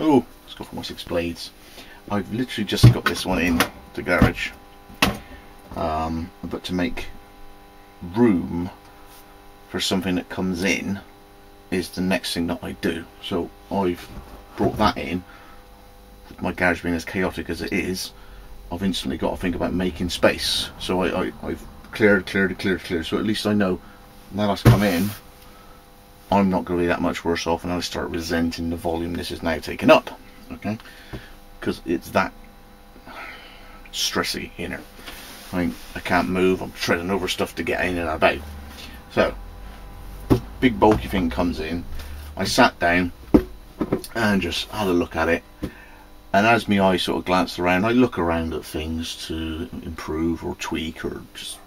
Oh, let's go for Wessex blades. I've literally just got this one in the garage, but to make room for something that comes in is the next thing that I do. So I've brought that in. With my garage being as chaotic as it is, I've instantly got to think about making space. So I've cleared. So at least I know now that's come in, I'm not going to be that much worse off, and I start resenting the volume this is now taking up. Okay, because it's that stressy in here. I mean, I can't move. I'm treading over stuff to get in and about. So big bulky thing comes in. I sat down and just had a look at it, and as my eye sort of glanced around, I look around at things to improve or tweak or just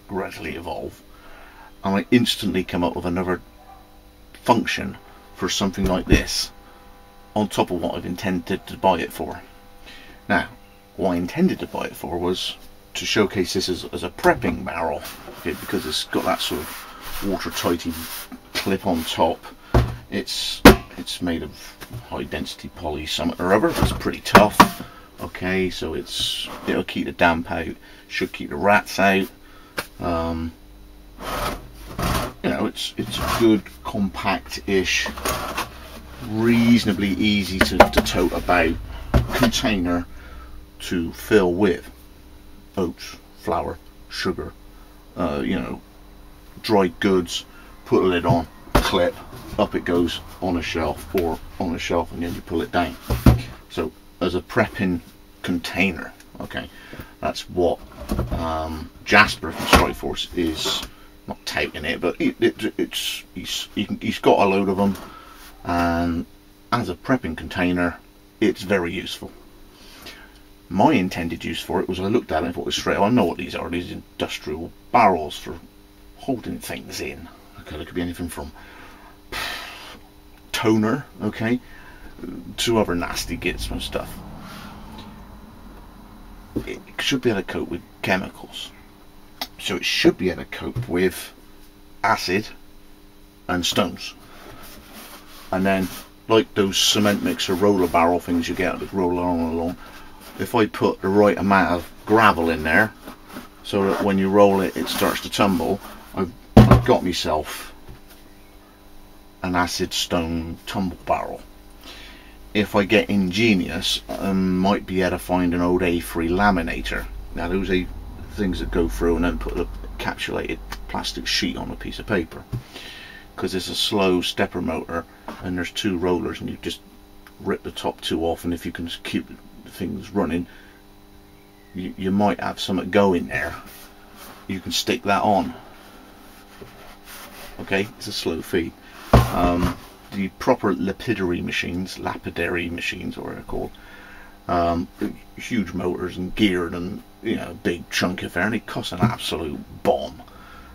gradually evolve, and I instantly come up with another function for something like this on top of what I've intended to buy it for. Now, what I intended to buy it for was to showcase this as a prepping barrel, okay, because it's got that sort of watertighty clip on top. It's made of high density poly something or other. It's pretty tough. Okay, so it'll keep the damp out, should keep the rats out. You know, it's a good compact-ish, reasonably easy to tote about container to fill with oats, flour, sugar, you know, dried goods. Put a lid on, clip, up it goes on a shelf, or on a shelf, and then you pull it down. So as a prepping container, okay, that's what Jasper from Strikeforce is not touting it, but he's got a load of them, and as a prepping container, it's very useful. My intended use for it was, I looked at it and thought, straight away, I know what these are. These industrial barrels for holding things in. Okay, there could be anything from toner, okay, to other nasty gits and stuff. It should be able to cope with chemicals, so it should be able to cope with acid and stones. And then, like those cement mixer roller barrel things you get that roll along, if I put the right amount of gravel in there so that when you roll it, it starts to tumble, I've got myself an acid stone tumble barrel. If I get ingenious, I might be able to find an old A3 laminator. Now those are things that go through and then put a encapsulated plastic sheet on a piece of paper, because it's a slow stepper motor and there's two rollers, and you just rip the top two off, and if you can keep things running, you might have something going there, you can stick that on. Okay, it's a slow feed. The proper lapidary machines, or they're called, huge motors and geared, and you know, big chunk of air, and it costs an absolute bomb.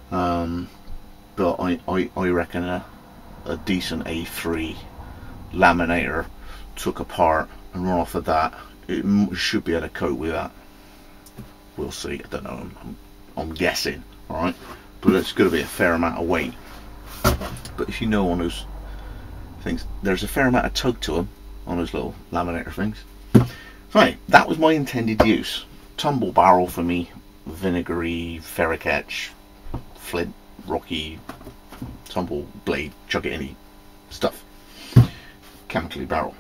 But I reckon a decent A3 laminator took apart and run off of that, it should be able to cope with that. We'll see. I don't know. I'm guessing. All right, but it's going to be a fair amount of weight. But if you know on those things, there's a fair amount of tug to them on those little laminator things. So anyway, that was my intended use. Tumble barrel for me, vinegary, ferric etch, flint, rocky, tumble blade, chuck it in stuff. Chemically barrel.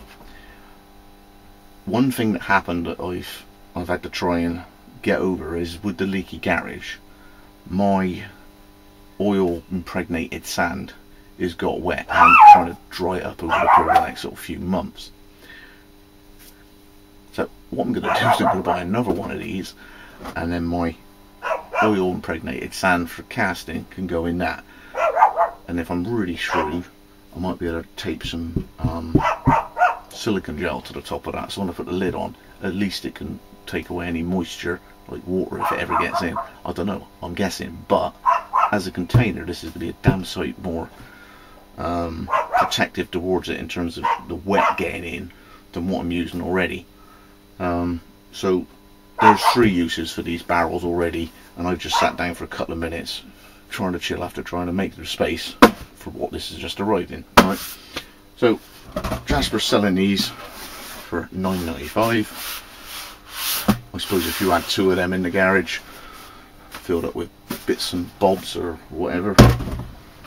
One thing that happened that I've had to try and get over is, with the leaky garage, my oil impregnated sand is got wet, and I'm trying to dry it up over the period of the next sort of few months. So what I'm going to do is I'm going to buy another one of these, and then my oil impregnated sand for casting can go in that. And if I'm really shrewd, I might be able to tape some silicone gel to the top of that, so when I put the lid on, at least it can take away any moisture, like water, if it ever gets in. I don't know, I'm guessing, but as a container, this is going to be a damn sight more protective towards it in terms of the wet getting in than what I'm using already. So there's 3 uses for these barrels already, and I've just sat down for a couple of minutes trying to chill after trying to make the space for what this has just arrived in. Right, so Jasper's selling these for £9.95. I suppose if you had 2 of them in the garage, filled up with bits and bobs or whatever,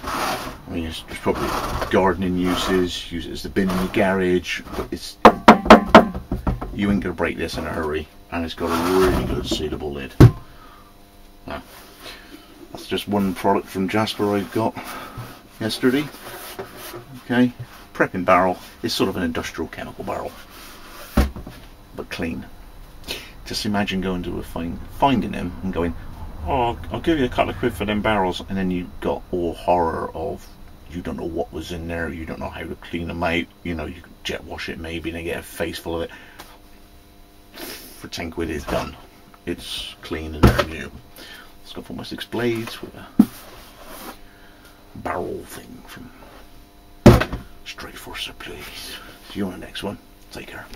I mean, there's probably gardening uses, use it as the bin in the garage, but it's, you ain't gonna break this in a hurry, and it's got a really good sealable lid. Now, that's just one product from Jasper I got yesterday. Okay, prepping barrel is sort of an industrial chemical barrel, but clean. Just imagine going to a finding them and going, oh, I'll give you a couple of quid for them barrels, and then you got all horror of, you don't know what was in there, you don't know how to clean them out, you know, you can jet wash it maybe and then get a face full of it. For 10 quid it's done. It's clean and new. It's got almost 6 blades with a barrel thing from Straight for Supplies. See you on the next one. Take care.